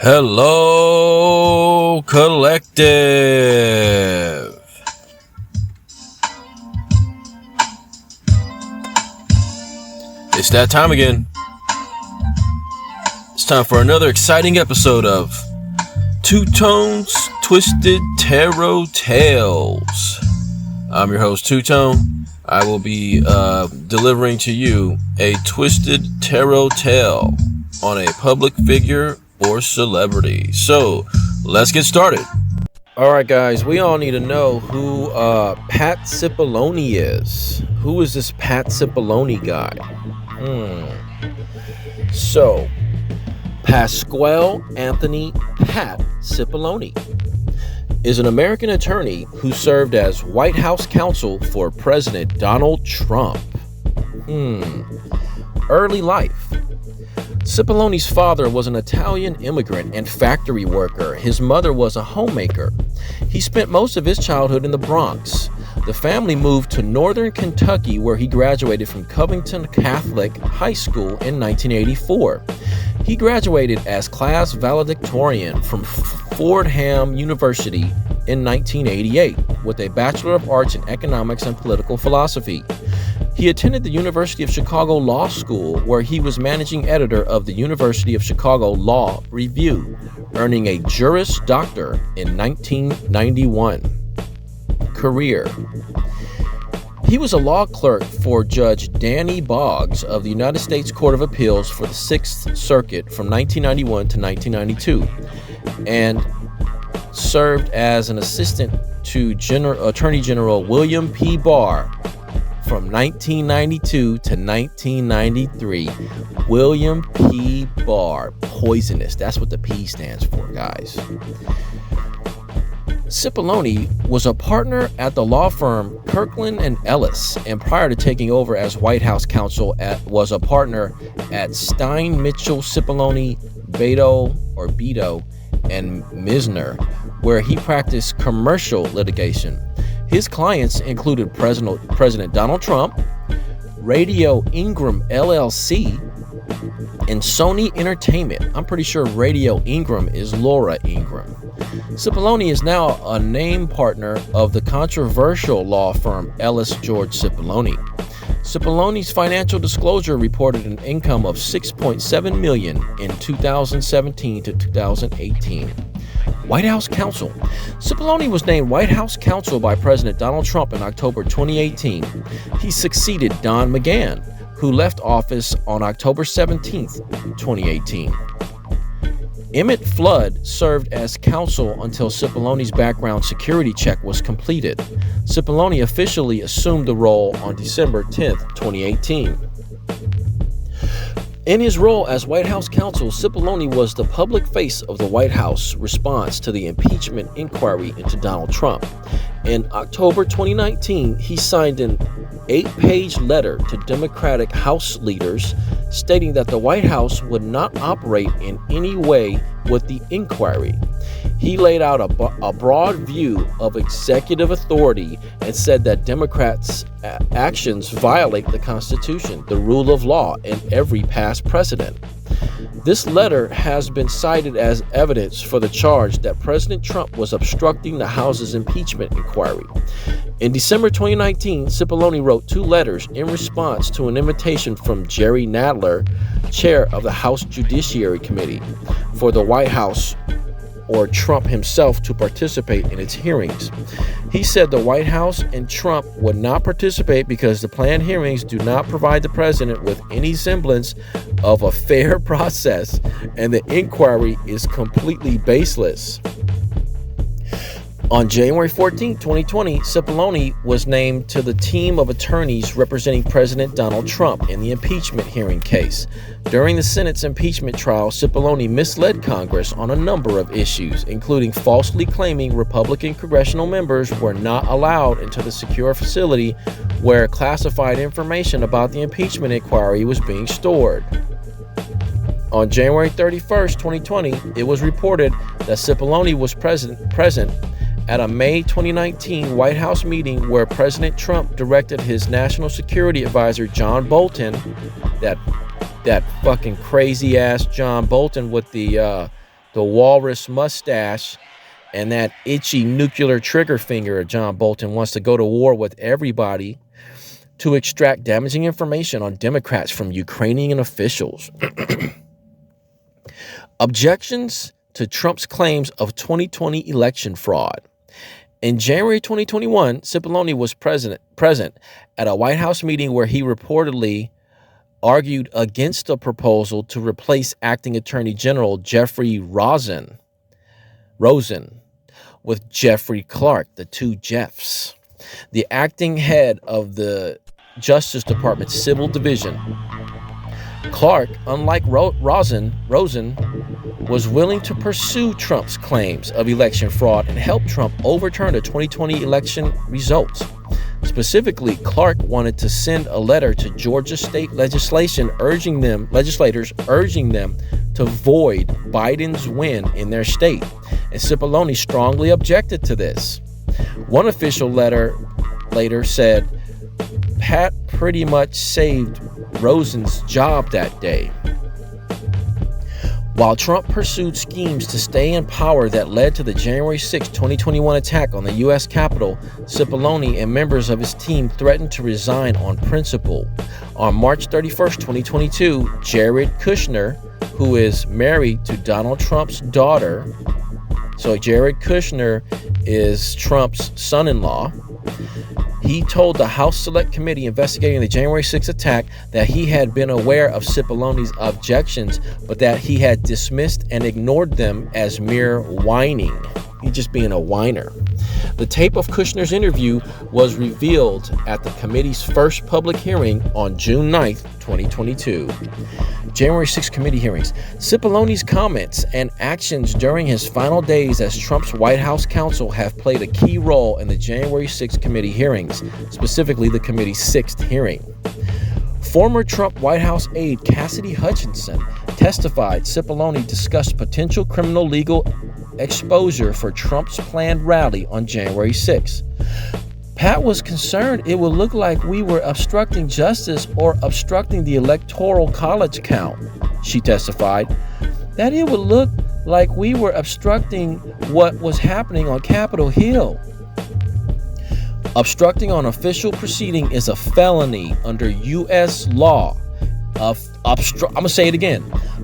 Hello, Collective. It's that time again. It's time for another exciting episode of Two Tones Twisted Tarot Tales. I'm your host, Two Tone. I will be delivering to you a twisted tarot tale on a public figure or celebrity. So let's get started. All right, guys, we all need to know who Pat Cipollone is. Who is this Pat Cipollone guy? So, Pasquale Anthony Pat Cipollone is an American attorney who served as White House counsel for President Donald Trump. Early life. Cipollone's father was an Italian immigrant and factory worker. His mother was a homemaker. He spent most of his childhood in the Bronx. The family moved to northern Kentucky, where he graduated from Covington Catholic High School in 1984. He graduated as class valedictorian from Fordham University in 1988 with a Bachelor of Arts in Economics and Political Philosophy. He attended the University of Chicago Law School, where he was managing editor of the University of Chicago Law Review, earning a Juris Doctor in 1991. Career. He was a law clerk for Judge Danny Boggs of the United States Court of Appeals for the Sixth Circuit from 1991 to 1992, and served as an assistant to Attorney General William P. Barr from 1992 to 1993. William P. Barr. Poisonous. That's what the P stands for, guys. Cipollone was a partner at the law firm Kirkland & Ellis, and prior to taking over as White House counsel, was a partner at Stein Mitchell Cipollone, Beto, and Misner, where he practiced commercial litigation. His clients included President Donald Trump, Radio Ingram LLC, and Sony Entertainment. I'm pretty sure Radio Ingram is Laura Ingram. Cipollone is now a named partner of the controversial law firm Ellis George Cipollone. Cipollone's financial disclosure reported an income of $6.7 million in 2017 to 2018. White House counsel. Cipollone was named White House counsel by President Donald Trump in October 2018. He succeeded Don McGahn, who left office on October 17, 2018. Emmett Flood served as counsel until Cipollone's background security check was completed. Cipollone officially assumed the role on December 10, 2018. In his role as White House counsel, Cipollone was the public face of the White House response to the impeachment inquiry into Donald Trump. In October 2019, he signed an 8-page letter to Democratic House leaders stating that the White House would not operate in any way with the inquiry. He laid out a broad view of executive authority and said that Democrats' actions violate the Constitution, the rule of law, and every past precedent. This letter has been cited as evidence for the charge that President Trump was obstructing the House's impeachment inquiry. In December 2019, Cipollone wrote 2 letters in response to an invitation from Jerry Nadler, chair of the House Judiciary Committee, for the White House or Trump himself to participate in its hearings. He said the White House and Trump would not participate because the planned hearings do not provide the president with any semblance of a fair process, and the inquiry is completely baseless. On January 14, 2020, Cipollone was named to the team of attorneys representing President Donald Trump in the impeachment hearing case. During the Senate's impeachment trial, Cipollone misled Congress on a number of issues, including falsely claiming Republican congressional members were not allowed into the secure facility where classified information about the impeachment inquiry was being stored. On January 31, 2020, it was reported that Cipollone was present at a May 2019 White House meeting where President Trump directed his national security advisor John Bolton, that fucking crazy ass John Bolton with the the walrus mustache, and that itchy nuclear trigger finger, John Bolton wants to go to war with everybody to extract damaging information on Democrats from Ukrainian officials. Objections to Trump's claims of 2020 election fraud. In January 2021, Cipollone was present at a White House meeting where he reportedly argued against a proposal to replace acting Attorney General Jeffrey Rosen with Jeffrey Clark, the two Jeffs, the acting head of the Justice Department's Civil Division. Clark, unlike Rosen, was willing to pursue Trump's claims of election fraud and help Trump overturn the 2020 election results. Specifically, Clark wanted to send a letter to Georgia state legislators urging them to void Biden's win in their state, and Cipollone strongly objected to this. One official letter later said, "Pat pretty much saved Rosen's job that day." While Trump pursued schemes to stay in power that led to the January 6, 2021 attack on the U.S. Capitol, Cipollone and members of his team threatened to resign on principle. On March 31st, 2022, Jared Kushner, who is married to Donald Trump's daughter, so Jared Kushner is Trump's son-in-law, he told the House Select Committee investigating the January 6th attack that he had been aware of Cipollone's objections, but that he had dismissed and ignored them as mere whining. He's just being a whiner. The tape of Kushner's interview was revealed at the committee's first public hearing on June 9th, 2022. January 6 committee hearings. Cipollone's comments and actions during his final days as Trump's White House counsel have played a key role in the January 6 committee hearings, specifically the committee's sixth hearing. Former Trump White House aide Cassidy Hutchinson testified Cipollone discussed potential criminal legal exposure for Trump's planned rally on January 6. Pat was concerned it would look like we were obstructing justice or obstructing the electoral college count, she testified. That it would look like we were obstructing what was happening on Capitol Hill. Obstructing an official proceeding is a felony under U.S. law. I'm going to say it again.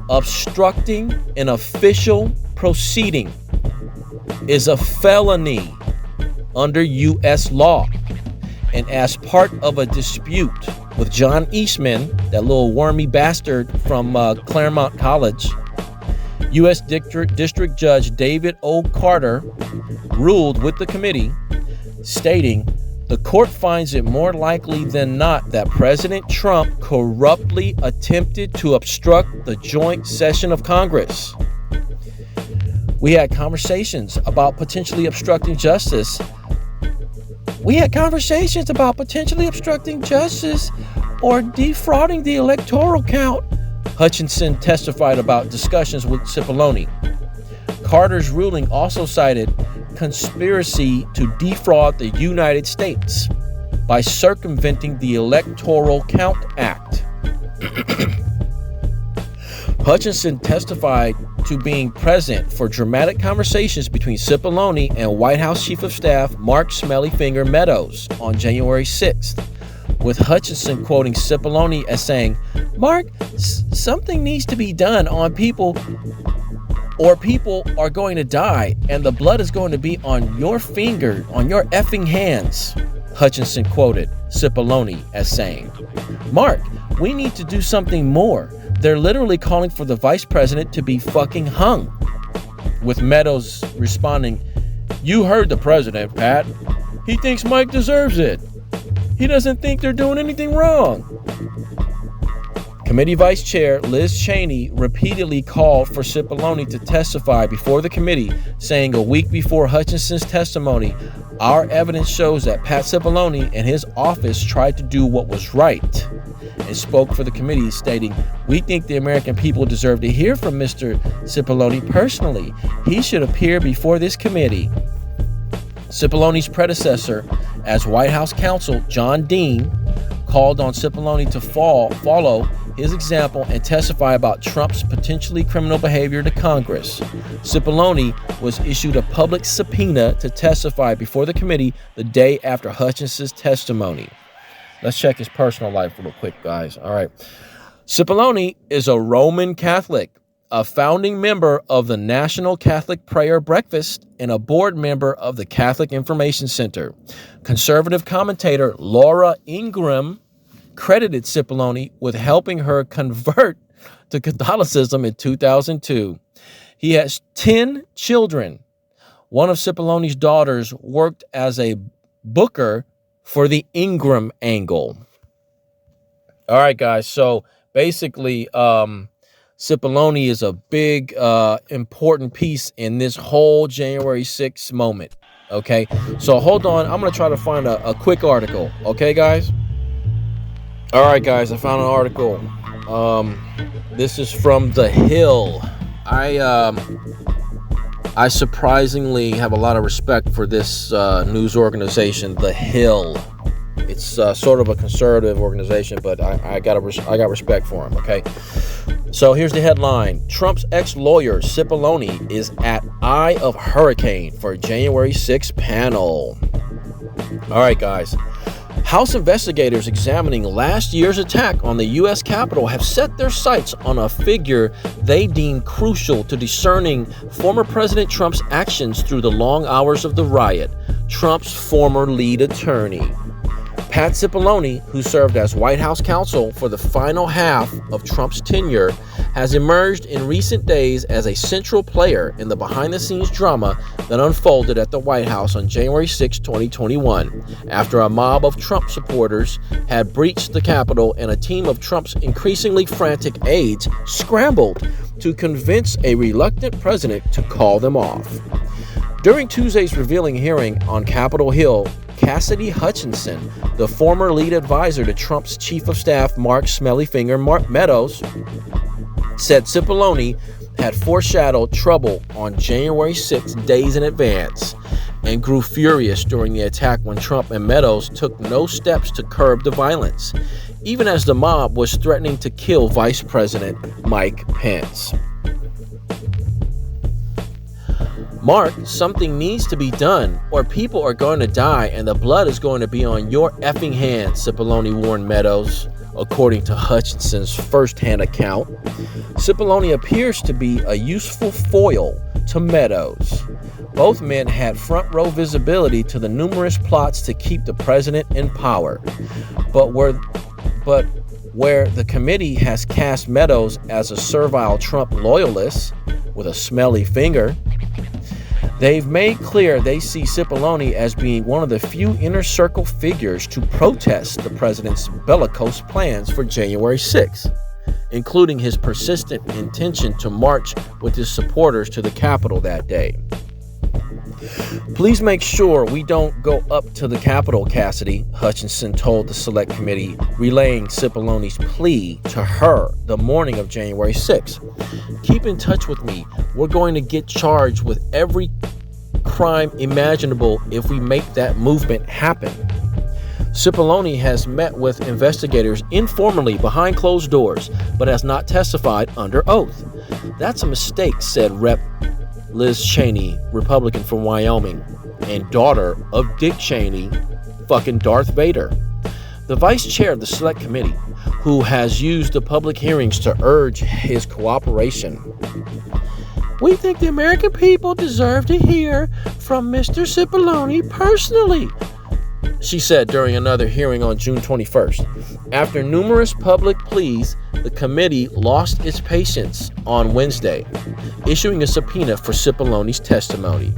Obstructing an official proceeding is a felony under U.S. law. And as part of a dispute with John Eastman, that little wormy bastard from Claremont College, U.S. District Judge David O. Carter ruled with the committee, stating, "The court finds it more likely than not that President Trump corruptly attempted to obstruct the joint session of Congress. We had conversations about potentially obstructing justice. Or defrauding the electoral count," Hutchinson testified about discussions with Cipollone. Carter's ruling also cited conspiracy to defraud the United States by circumventing the Electoral Count Act. Hutchinson testified to being present for dramatic conversations between Cipollone and White House Chief of Staff Mark Smellyfinger Meadows on January 6th, with Hutchinson quoting Cipollone as saying, "Mark, something needs to be done on people, or people are going to die, and the blood is going to be on your finger, on your effing hands." Hutchinson quoted Cipollone as saying, "Mark, we need to do something more. They're literally calling for the vice president to be fucking hung," with Meadows responding, "You heard the president, Pat. He thinks Mike deserves it. He doesn't think they're doing anything wrong." Committee Vice Chair Liz Cheney repeatedly called for Cipollone to testify before the committee, saying a week before Hutchinson's testimony, "Our evidence shows that Pat Cipollone and his office tried to do what was right," and spoke for the committee, stating, "We think the American people deserve to hear from Mr. Cipollone personally. He should appear before this committee." Cipollone's predecessor as White House counsel, John Dean, called on Cipollone to follow his example and testify about Trump's potentially criminal behavior to Congress. Cipollone was issued a public subpoena to testify before the committee the day after Hutchinson's testimony. Let's check his personal life real quick, guys. All right. Cipollone is a Roman Catholic, a founding member of the National Catholic Prayer Breakfast, and a board member of the Catholic Information Center. Conservative commentator Laura Ingraham credited Cipollone with helping her convert to Catholicism in 2002. He has 10 children. One of Cipollone's daughters worked as a booker for the Ingraham Angle. All right, guys. So basically, Cipollone is a big, important piece in this whole January 6th moment. Okay, so hold on. I'm going to try to find a quick article. Okay, guys? All right, guys, I found an article. This is from The Hill. I surprisingly have a lot of respect for this news organization, The Hill. It's sort of a conservative organization, but I got respect for them. Okay, so here's the headline: Trump's ex-lawyer Cipollone is at eye of hurricane for January 6th panel. All right, guys. House investigators examining last year's attack on the U.S. Capitol have set their sights on a figure they deem crucial to discerning former President Trump's actions through the long hours of the riot: Trump's former lead attorney. Pat Cipollone, who served as White House counsel for the final half of Trump's tenure, has emerged in recent days as a central player in the behind-the-scenes drama that unfolded at the White House on January 6, 2021, after a mob of Trump supporters had breached the Capitol and a team of Trump's increasingly frantic aides scrambled to convince a reluctant president to call them off. During Tuesday's revealing hearing on Capitol Hill, Cassidy Hutchinson, the former lead advisor to Trump's chief of staff Mark Smellyfinger Meadows, said Cipollone had foreshadowed trouble on January 6 days in advance and grew furious during the attack when Trump and Meadows took no steps to curb the violence, even as the mob was threatening to kill Vice President Mike Pence. Mark, something needs to be done or people are going to die and the blood is going to be on your effing hands, Cipollone warned Meadows, according to Hutchinson's first-hand account. Cipollone appears to be a useful foil to Meadows. Both men had front-row visibility to the numerous plots to keep the president in power. But where the committee has cast Meadows as a servile Trump loyalist with a smelly finger, they've made clear they see Cipollone as being one of the few inner circle figures to protest the president's bellicose plans for January 6th, including his persistent intention to march with his supporters to the Capitol that day. Please make sure we don't go up to the Capitol, Cassidy, Hutchinson told the Select Committee, relaying Cipollone's plea to her the morning of January 6th. Keep in touch with me. We're going to get charged with every crime imaginable if we make that movement happen. Cipollone has met with investigators informally behind closed doors, but has not testified under oath. That's a mistake, said Rep. Liz Cheney, Republican from Wyoming, and daughter of Dick Cheney, fucking Darth Vader. The vice chair of the Select Committee, who has used the public hearings to urge his cooperation. We think the American people deserve to hear from Mr. Cipollone personally, she said during another hearing on June 21st. After numerous public pleas, the committee lost its patience on Wednesday, issuing a subpoena for Cipollone's testimony.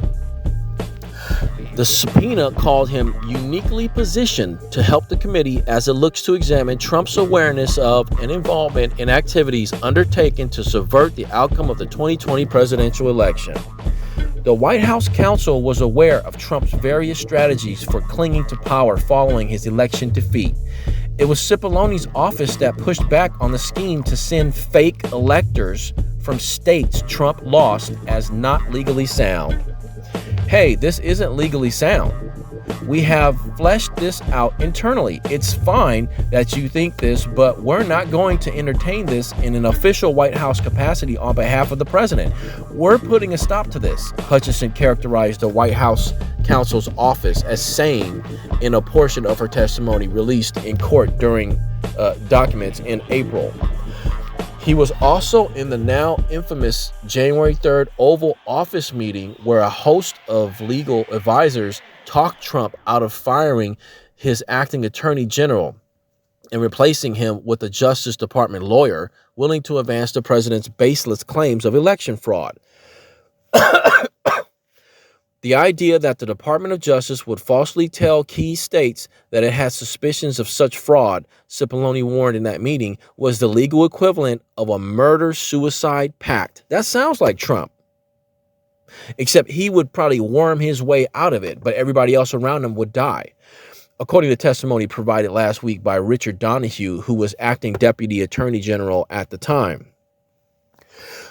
The subpoena called him uniquely positioned to help the committee as it looks to examine Trump's awareness of and involvement in activities undertaken to subvert the outcome of the 2020 presidential election. The White House counsel was aware of Trump's various strategies for clinging to power following his election defeat. It was Cipollone's office that pushed back on the scheme to send fake electors from states Trump lost as not legally sound. Hey, this isn't legally sound. We have fleshed this out internally. It's fine that you think this, but we're not going to entertain this in an official White House capacity on behalf of the president. We're putting a stop to this, Hutchinson characterized the White House counsel's office as saying in a portion of her testimony released in court during documents in April. He was also in the now infamous January 3rd Oval Office meeting where a host of legal advisors talked Trump out of firing his acting attorney general and replacing him with a Justice Department lawyer willing to advance the president's baseless claims of election fraud. The idea that the Department of Justice would falsely tell key states that it had suspicions of such fraud, Cipollone warned in that meeting, was the legal equivalent of a murder-suicide pact. That sounds like Trump. Except he would probably worm his way out of it, but everybody else around him would die. According to testimony provided last week by Richard Donahue, who was acting Deputy Attorney General at the time.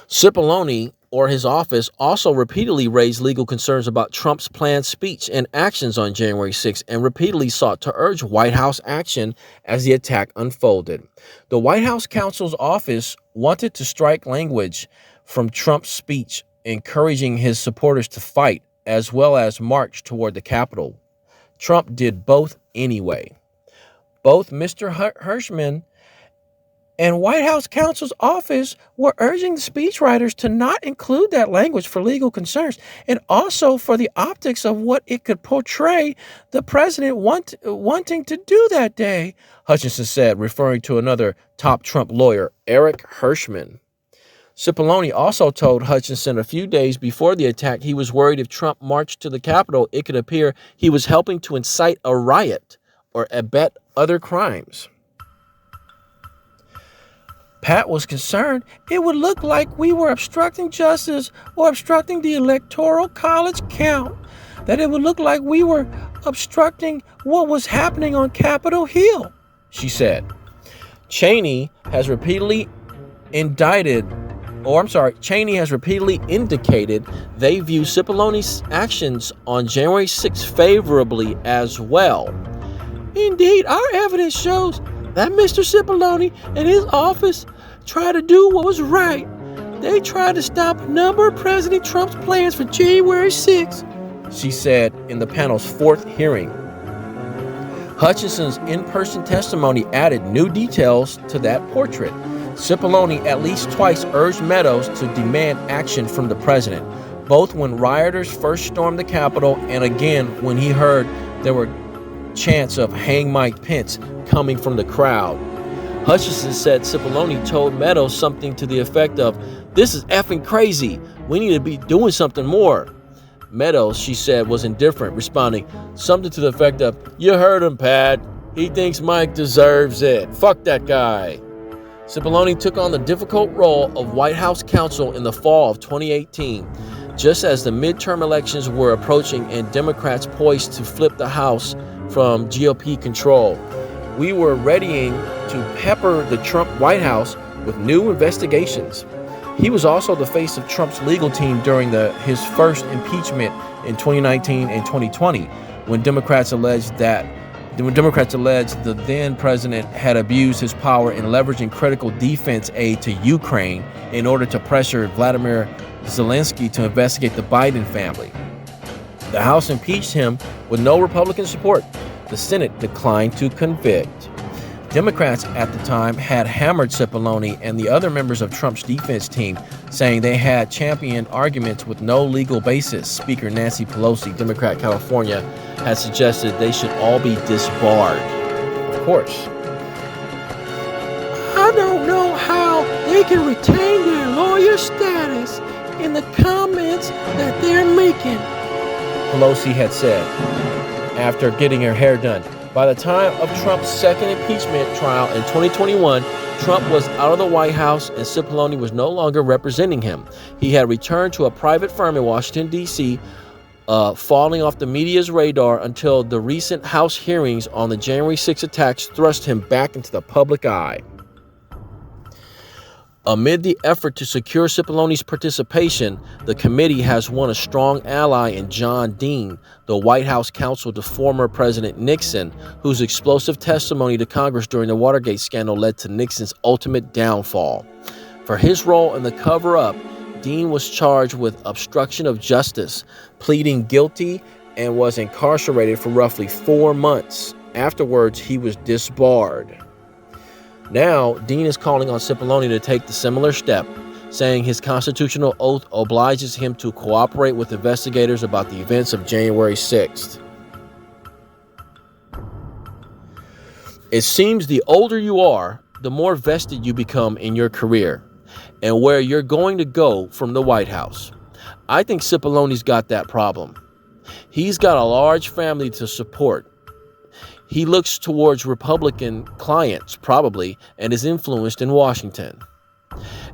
Cipollone or his office also repeatedly raised legal concerns about Trump's planned speech and actions on January 6th and repeatedly sought to urge White House action as the attack unfolded. The White House counsel's office wanted to strike language from Trump's speech, encouraging his supporters to fight as well as march toward the Capitol. Trump did both anyway. Both Mr. Hirschman and White House counsel's office were urging the speechwriters to not include that language for legal concerns and also for the optics of what it could portray the president wanting to do that day, Hutchinson said, referring to another top Trump lawyer, Eric Hirschman. Cipollone also told Hutchinson a few days before the attack he was worried if Trump marched to the Capitol, it could appear he was helping to incite a riot or abet other crimes. Pat was concerned it would look like we were obstructing justice or obstructing the Electoral College count, that it would look like we were obstructing what was happening on Capitol Hill, she said. Cheney has repeatedly indicated they view Cipollone's actions on January 6th favorably as well. Indeed, our evidence shows that Mr. Cipollone and his office tried to do what was right. They tried to stop a number of President Trump's plans for January 6th, she said in the panel's fourth hearing. Hutchinson's in-person testimony added new details to that portrait. Cipollone at least twice urged Meadows to demand action from the president, both when rioters first stormed the Capitol and again when he heard there were chants of "Hang Mike Pence" coming from the crowd. Hutchinson said Cipollone told Meadows something to the effect of, "This is effing crazy. We need to be doing something more." Meadows, she said, was indifferent, responding something to the effect of, "You heard him, Pat. He thinks Mike deserves it. Fuck that guy." Cipollone took on the difficult role of White House counsel in the fall of 2018, just as the midterm elections were approaching and Democrats poised to flip the House from GOP control. We were readying to pepper the Trump White House with new investigations. He was also the face of Trump's legal team during his first impeachment in 2019 and 2020, when Democrats alleged the then president had abused his power in leveraging critical defense aid to Ukraine in order to pressure Vladimir Zelensky to investigate the Biden family. The House impeached him with no Republican support. The Senate declined to convict. Democrats at the time had hammered Cipollone and the other members of Trump's defense team, saying they had championed arguments with no legal basis. Speaker Nancy Pelosi, Democrat California, had suggested they should all be disbarred. Of course. I don't know how they can retain their lawyer status in the comments that they're making, Pelosi had said after getting her hair done. By the time of Trump's second impeachment trial in 2021, Trump was out of the White House and Cipollone was no longer representing him. He had returned to a private firm in Washington, D.C., falling off the media's radar until the recent House hearings on the January 6 attacks thrust him back into the public eye. Amid the effort to secure Cipollone's participation, the committee has won a strong ally in John Dean, the White House counsel to former President Nixon, whose explosive testimony to Congress during the Watergate scandal led to Nixon's ultimate downfall. For his role in the cover-up, Dean was charged with obstruction of justice, pleading guilty, and was incarcerated for roughly 4 months. Afterwards, he was disbarred. Now, Dean is calling on Cipollone to take the similar step, saying his constitutional oath obliges him to cooperate with investigators about the events of January 6th. It seems the older you are, the more vested you become in your career and where you're going to go from the White House. I think Cipollone's got that problem. He's got a large family to support. He looks towards Republican clients, probably, and is influenced in Washington.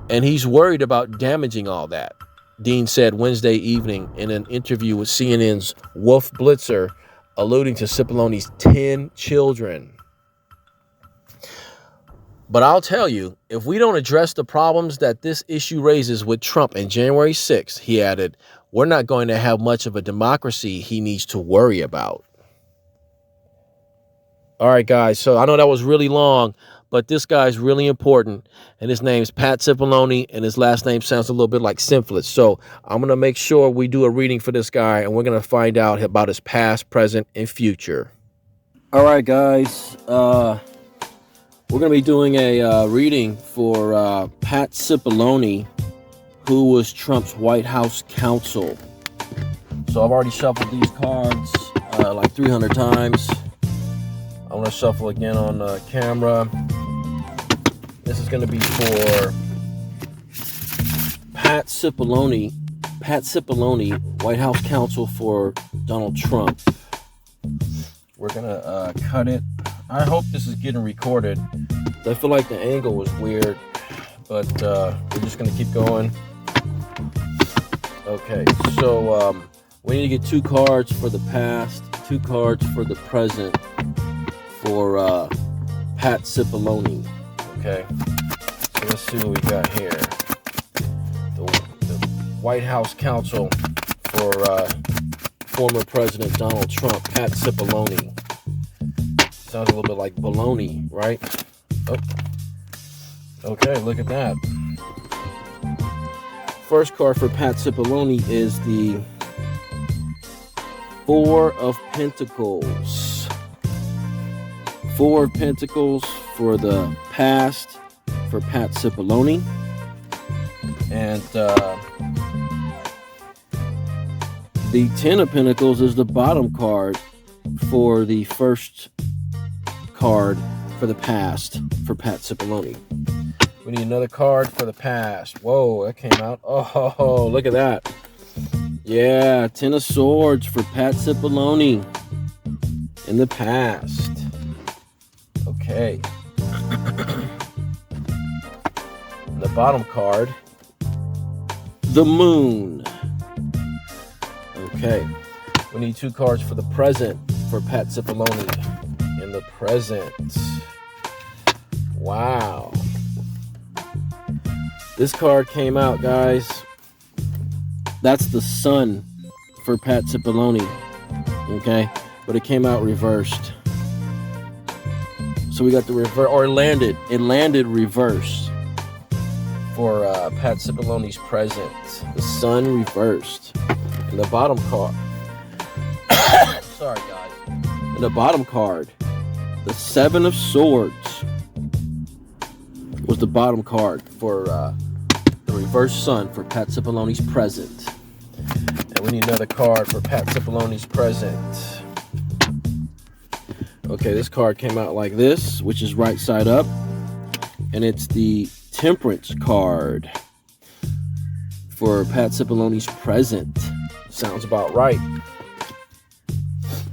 And he's worried about damaging all that, Dean said Wednesday evening in an interview with CNN's Wolf Blitzer, alluding to Cipollone's 10 children. But I'll tell you, if we don't address the problems that this issue raises with Trump and January 6th, he added, we're not going to have much of a democracy he needs to worry about. All right, guys, so I know that was really long, but this guy's really important, and his name's Pat Cipollone, and his last name sounds a little bit like Simflet. So I'm going to make sure we do a reading for this guy, and we're going to find out about his past, present, and future. All right, guys, we're going to be doing a reading for Pat Cipollone, who was Trump's White House counsel. So I've already shuffled these cards like 300 times. I'm going to shuffle again on camera. This is going to be for Pat Cipollone. Pat Cipollone, White House counsel for Donald Trump. We're going to cut it. I hope this is getting recorded. I feel like the angle was weird, but we're just going to keep going. Okay, so we need to get 2 cards for the past, 2 cards for the present, for Pat Cipollone. Okay, so let's see what we got here. The White House counsel for former President Donald Trump, Pat Cipollone. Sounds a little bit like baloney, right? Oh. Okay, look at that. First card for Pat Cipollone is the 4 of Pentacles. 4 of Pentacles for the past for Pat Cipollone. And the 10 of Pentacles is the bottom card for the first card for the past for Pat Cipollone. We need another card for the past. Whoa, that came out. Oh, look at that. Yeah, 10 of Swords for Pat Cipollone in the past. Okay. The bottom card, the Moon. Okay. We need 2 cards for the present for Pat Cipollone in the present. Wow. This card came out, guys. That's the Sun for Pat Cipollone. Okay? But it came out reversed. So we got the reverse, or it landed reversed for Pat Cipollone's present. The Sun reversed. And the bottom card. Sorry, guys. And the bottom card, the 7 of Swords, was the bottom card for the reverse Sun for Pat Cipollone's present. And we need another card for Pat Cipollone's present. Okay, this card came out like this, which is right side up. And it's the Temperance card for Pat Cipollone's present. Sounds about right.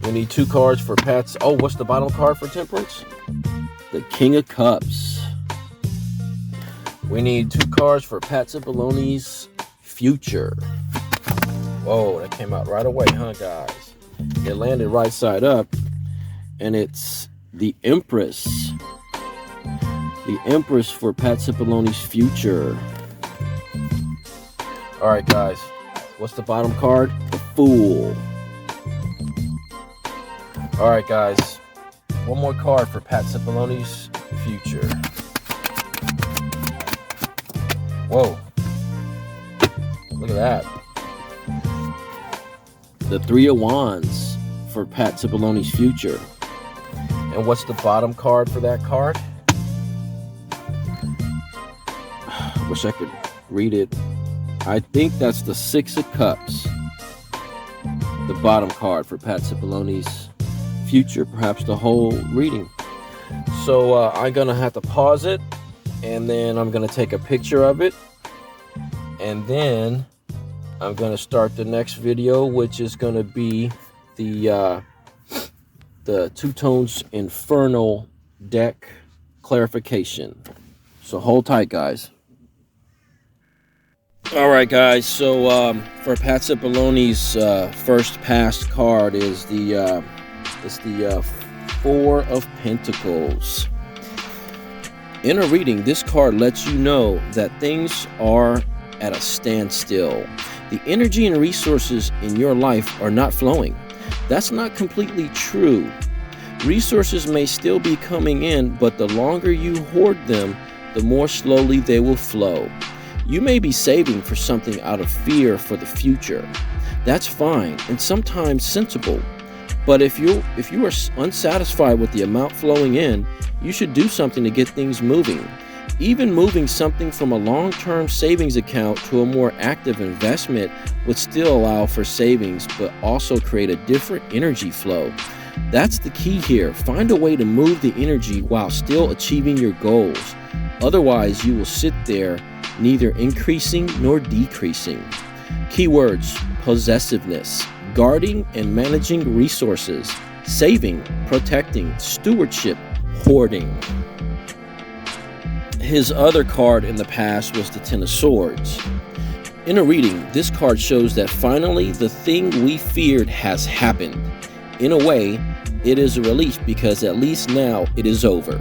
We need 2 cards for Pat's... Oh, what's the bottom card for Temperance? The King of Cups. We need 2 cards for Pat Cipollone's future. Whoa, that came out right away, huh, guys? It landed right side up. And it's the Empress The Empress for Pat Cipollone's future. All right, guys. What's the bottom card? The Fool. All right, guys. One more card for Pat Cipollone's future. Whoa. Look at that. The Three of Wands for Pat Cipollone's future. And what's the bottom card for that card? I wish I could read it. I think that's the Six of Cups. The bottom card for Pat Cipollone's future, perhaps the whole reading. So I'm gonna have to pause it, and then I'm gonna take a picture of it, and then I'm gonna start the next video, which is gonna be the Two Tones Infernal deck clarification. So hold tight, guys. All right, guys. So for Pat Cipollone's first passed card is the Four of Pentacles. In a reading, this card lets you know that things are at a standstill. The energy and resources in your life are not flowing. That's not completely true. Resources may still be coming in, but the longer you hoard them, the more slowly they will flow. You may be saving for something out of fear for the future. That's fine and sometimes sensible. But if you are unsatisfied with the amount flowing in, you should do something to get things moving. Even moving something from a long-term savings account to a more active investment would still allow for savings, but also create a different energy flow. That's the key here. Find a way to move the energy while still achieving your goals. Otherwise, you will sit there neither increasing nor decreasing. Keywords: possessiveness, guarding and managing resources, saving, protecting, stewardship, hoarding. His other card in the past was the Ten of Swords. In a reading, this card shows that finally the thing we feared has happened. In a way, it is a relief because at least now it is over.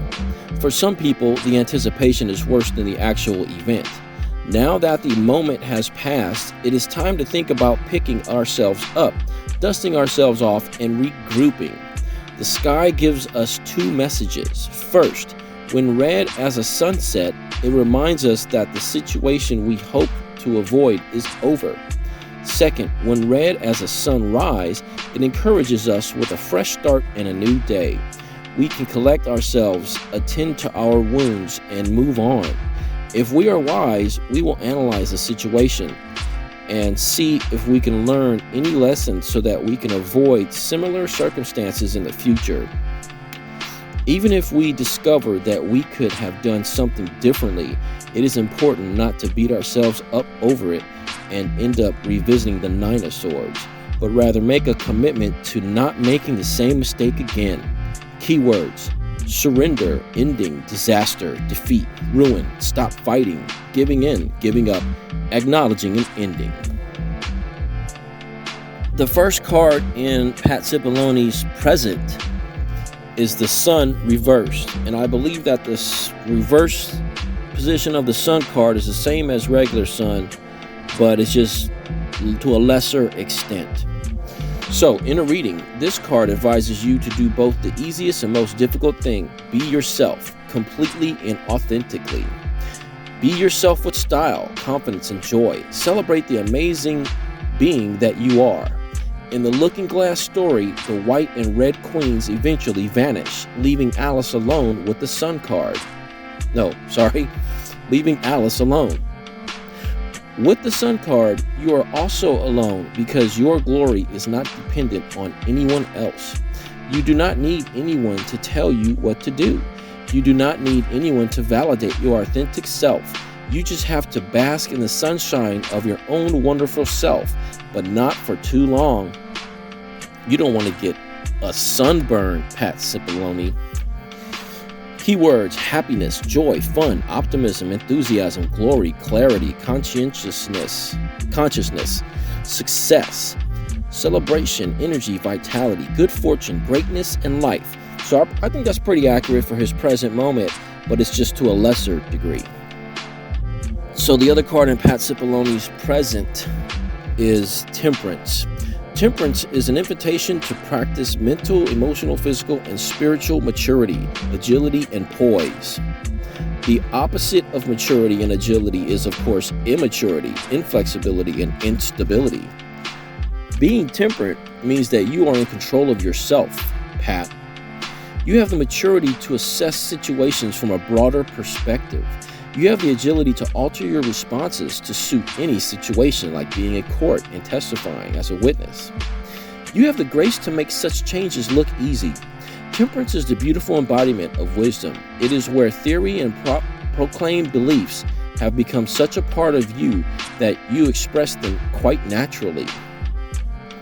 For some people, the anticipation is worse than the actual event. Now that the moment has passed, it is time to think about picking ourselves up, dusting ourselves off, and regrouping. The sky gives us two messages. First, when read as a sunset, it reminds us that the situation we hope to avoid is over. Second, when read as a sunrise, it encourages us with a fresh start and a new day. We can collect ourselves, attend to our wounds, and move on. If we are wise, we will analyze the situation and see if we can learn any lessons so that we can avoid similar circumstances in the future. Even if we discover that we could have done something differently, it is important not to beat ourselves up over it and end up revisiting the Nine of Swords, but rather make a commitment to not making the same mistake again. Keywords: surrender, ending, disaster, defeat, ruin, stop fighting, giving in, giving up, acknowledging, and ending. The first card in Pat Cipollone's present is the Sun reversed, and I believe that this reverse position of the Sun card is the same as regular Sun, but it's just to a lesser extent. So, in a reading, this card advises you to do both the easiest and most difficult thing: be yourself, completely and authentically. Be yourself with style, confidence, and joy. Celebrate the amazing being that you are. In the Looking Glass story, the white and red queens eventually vanish, leaving Alice alone with the Sun card. Leaving Alice alone. With the Sun card, you are also alone because your glory is not dependent on anyone else. You do not need anyone to tell you what to do. You do not need anyone to validate your authentic self. You just have to bask in the sunshine of your own wonderful self, but not for too long. You don't want to get a sunburn, Pat Cipollone. Keywords: happiness, joy, fun, optimism, enthusiasm, glory, clarity, consciousness, success, celebration, energy, vitality, good fortune, greatness, and life. So I think that's pretty accurate for his present moment, but it's just to a lesser degree. So the other card in Pat Cipollone's present is Temperance. Temperance is an invitation to practice mental, emotional, physical, and spiritual maturity, agility, and poise. The opposite of maturity and agility is, of course, immaturity, inflexibility, and instability. Being temperate means that you are in control of yourself, Pat. You have the maturity to assess situations from a broader perspective. You have the agility to alter your responses to suit any situation, like being in court and testifying as a witness. You have the grace to make such changes look easy. Temperance is the beautiful embodiment of wisdom. It is where theory and proclaimed beliefs have become such a part of you that you express them quite naturally.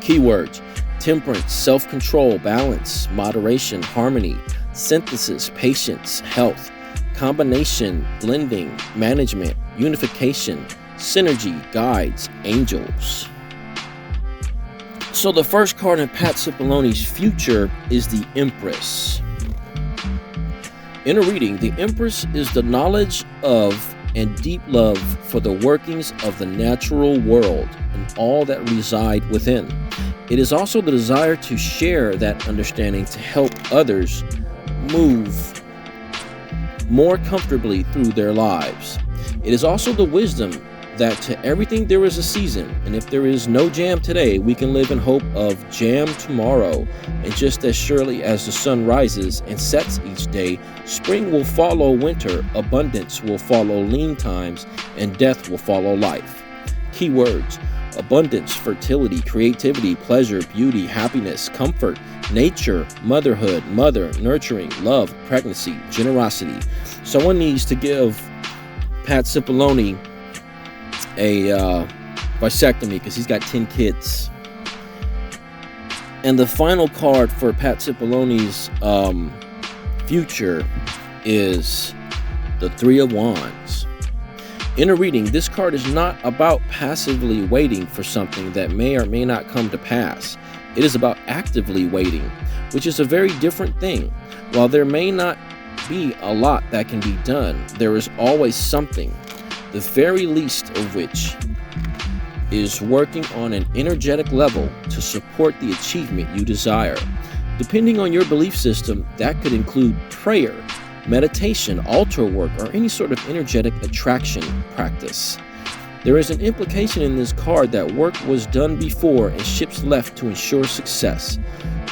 Keywords: temperance, self-control, balance, moderation, harmony, synthesis, patience, health, combination, blending, management, unification, synergy, guides, angels. So the first card in Pat Cipollone's future is the Empress. In a reading, the Empress is the knowledge of and deep love for the workings of the natural world and all that reside within. It is also the desire to share that understanding to help others move more comfortably through their lives. It is also the wisdom that to everything there is a season, and if there is no jam today, we can live in hope of jam tomorrow. And just as surely as the sun rises and sets each day, spring will follow winter, abundance will follow lean times, and death will follow life. Keywords: abundance, fertility, creativity, pleasure, beauty, happiness, comfort, nature, motherhood, mother, nurturing, love, pregnancy, generosity. Someone needs to give Pat Cipollone a vasectomy because he's got 10 kids. And the final card for Pat Cipollone's future is the Three of Wands. In a reading, this card is not about passively waiting for something that may or may not come to pass. It is about actively waiting, which is a very different thing. While there may not be a lot that can be done, there is always something, the very least of which is working on an energetic level to support the achievement you desire. Depending on your belief system, that could include prayer, meditation, altar work, or any sort of energetic attraction practice. There is an implication in this card that work was done before and ships left to ensure success.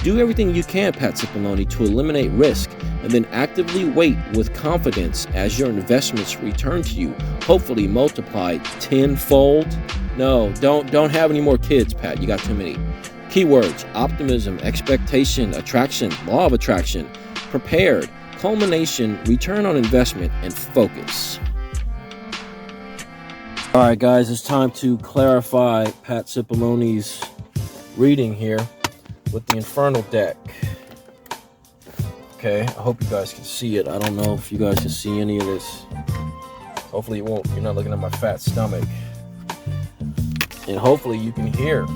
Do everything you can, Pat Cipollone, to eliminate risk, and then actively wait with confidence as your investments return to you, hopefully multiplied tenfold. No, don't have any more kids, Pat. You got too many. Keywords: optimism, expectation, attraction, law of attraction, prepared, culmination, return on investment, and focus. All right, guys, it's time to clarify Pat Cipollone's reading here with the Infernal deck. Okay, I hope you guys can see it. I don't know if you guys can see any of this. Hopefully it won't. You're not looking at my fat stomach. And hopefully you can hear.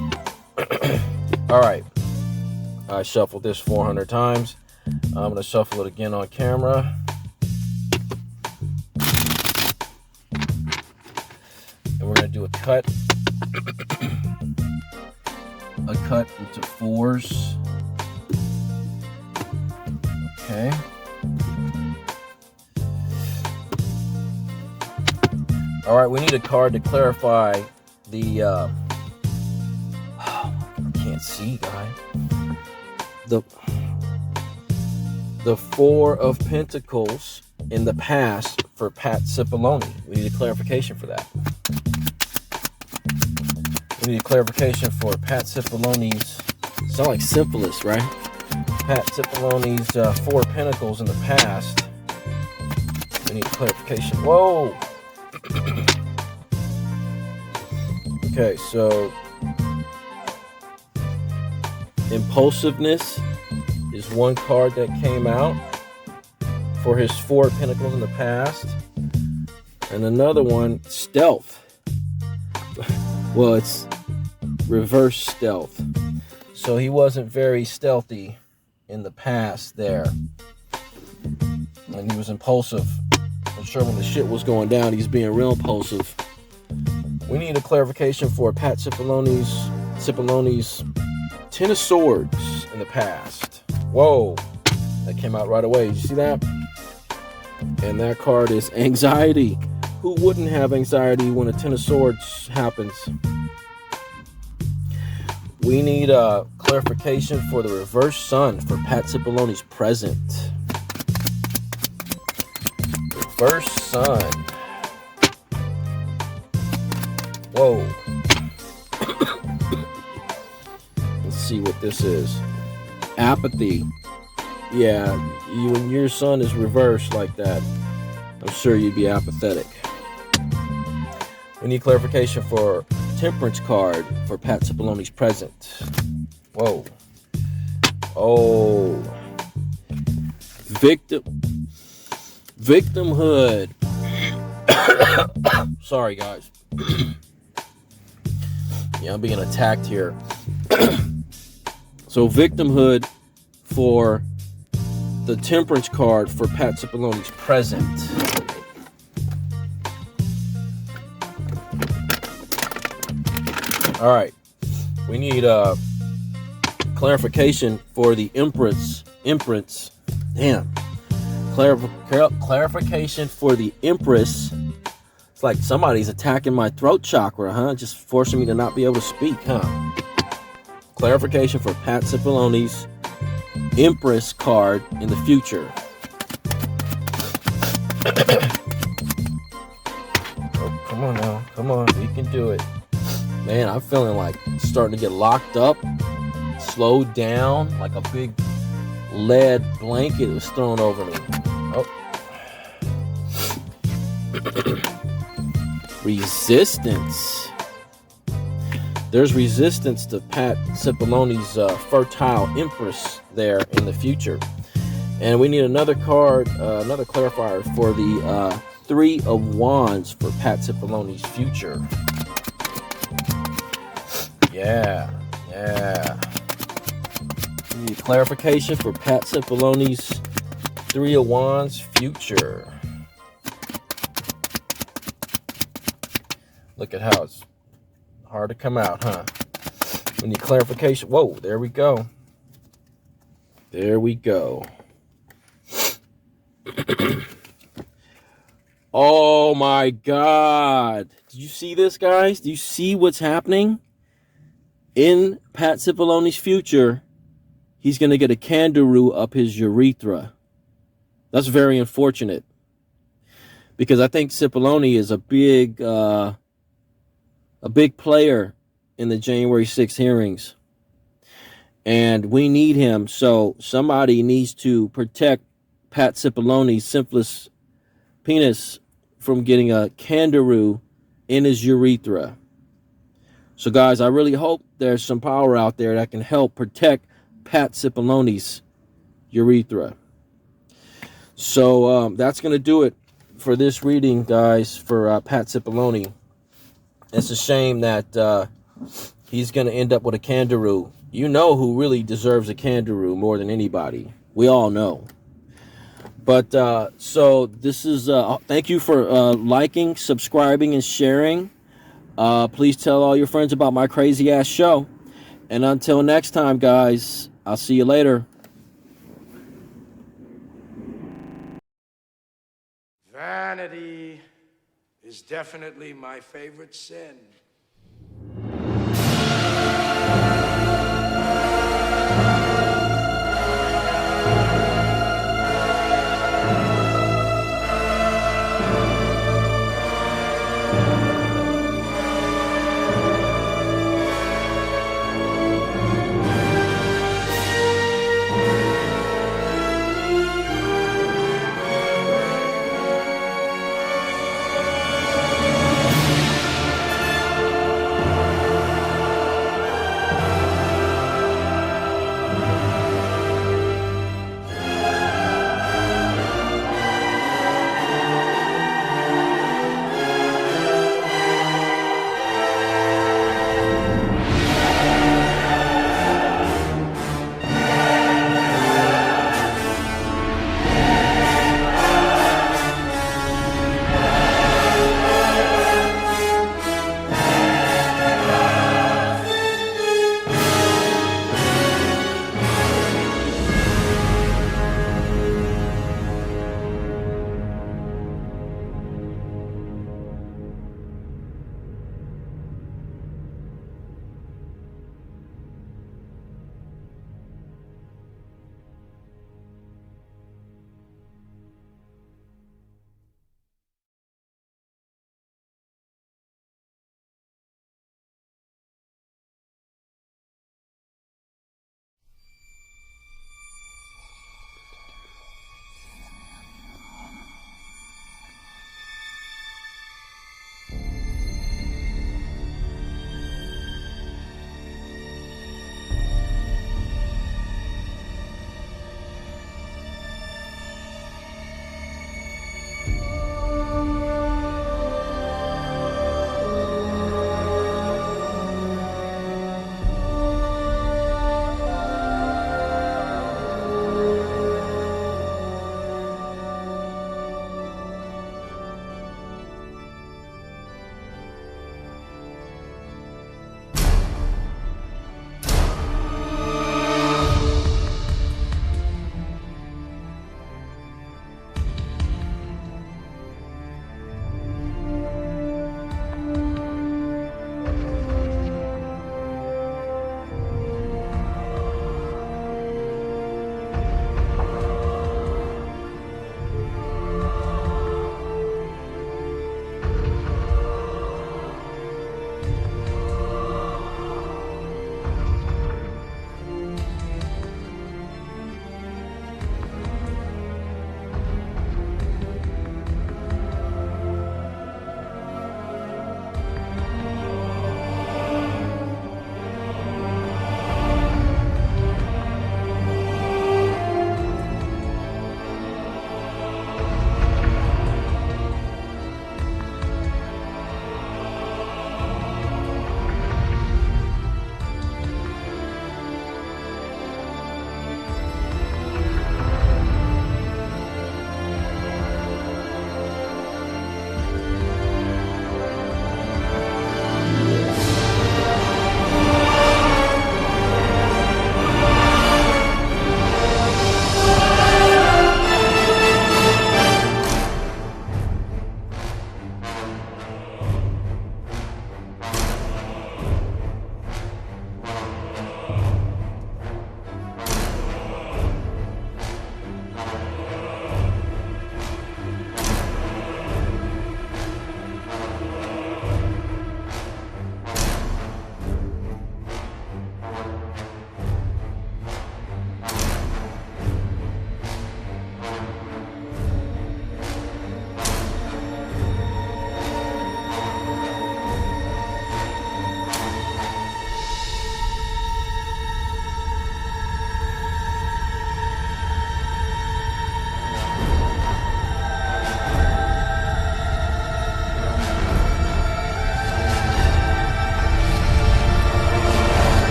All right. I shuffled this 400 times. I'm going to shuffle it again on camera. And we're going to do a cut. A cut into fours. Okay. All right, we need a card to clarify the I can't see, guys. The Four of Pentacles in the past for Pat Cipollone. We need a clarification for that. We need a clarification for Pat Cipollone's, sound like syphilis, right? Pat Cipollone's Four of Pentacles in the past. We need a clarification. Whoa! Okay, so impulsiveness is one card that came out for his Four of Pentacles in the past. And another one, stealth. Well, it's reverse stealth. So he wasn't very stealthy in the past there. And he was impulsive. I'm sure when the shit was going down, he's being real impulsive. We need a clarification for Pat Cipollone's Ten of Swords in the past. Whoa. That came out right away. Did you see that? And that card is anxiety. Who wouldn't have anxiety when a Ten of Swords happens? We need a clarification for the reverse sun for Pat Cipollone's present. Reverse sun. Whoa. Let's see what this is. Apathy. Yeah, when your sun is reversed like that, I'm sure you'd be apathetic. We need clarification for Temperance card for Pat Cipollone's present. Whoa. Oh. Victimhood. Sorry, guys. Yeah, I'm being attacked here. So, victimhood for the Temperance card for Pat Cipollone's present. All right, we need clarification for the Empress. Damn. Clarification for the Empress. It's like somebody's attacking my throat chakra, huh? Just forcing me to not be able to speak, huh? Clarification for Pat Cipollone's Empress card in the future. Oh, come on now. Come on. We can do it. Man, I'm feeling like starting to get locked up, slowed down, like a big lead blanket was thrown over me. Oh. Resistance. There's resistance to Pat Cipollone's fertile Empress there in the future. And we need another card, another clarifier for the Three of Wands for Pat Cipollone's future. Yeah. We need clarification for Pat Cipollone's Three of Wands future. Look at how it's hard to come out, huh? We need clarification. Whoa, there we go. There we go. Oh my God. Did you see this, guys? Do you see what's happening? In Pat Cipollone's future, he's going to get a kangaroo up his urethra. That's very unfortunate. Because I think Cipollone is a big player in the January 6th hearings. And we need him. So somebody needs to protect Pat Cipollone's simplest penis from getting a kangaroo in his urethra. So guys, I really hope there's some power out there that can help protect Pat Cipollone's urethra. So that's going to do it for this reading, guys, for Pat Cipollone. It's a shame that he's going to end up with a kangaroo. You know who really deserves a kangaroo more than anybody. We all know. But so this is, thank you for liking, subscribing, and sharing. Please tell all your friends about my crazy ass show. And until next time, guys, I'll see you later. Vanity is definitely my favorite sin.